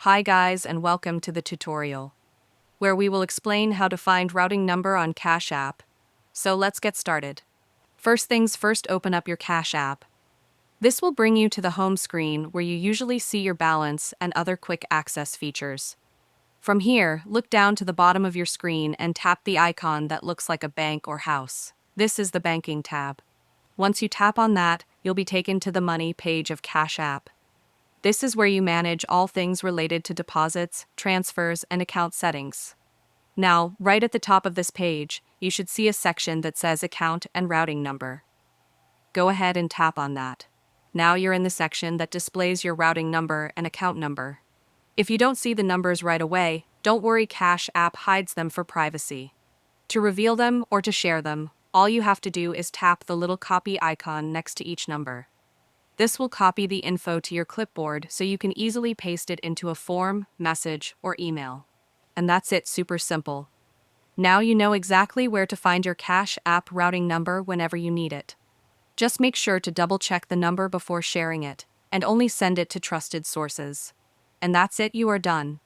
Hi guys and welcome to the tutorial, where we will explain how to find routing number on Cash App. So let's get started. First things first, open up your Cash App. This will bring you to the home screen where you usually see your balance and other quick access features. From here, look down to the bottom of your screen and tap the icon that looks like a bank or house. This is the banking tab. Once you tap on that, you'll be taken to the Money page of Cash App. This is where you manage all things related to deposits, transfers, and account settings. Now, right at the top of this page, you should see a section that says Account and Routing Number. Go ahead and tap on that. Now you're in the section that displays your routing number and account number. If you don't see the numbers right away, don't worry, Cash App hides them for privacy. To reveal them or to share them, all you have to do is tap the little copy icon next to each number. This will copy the info to your clipboard so you can easily paste it into a form, message, or email. And that's it, super simple. Now you know exactly where to find your Cash App routing number whenever you need it. Just make sure to double-check the number before sharing it, and only send it to trusted sources. And that's it, you are done.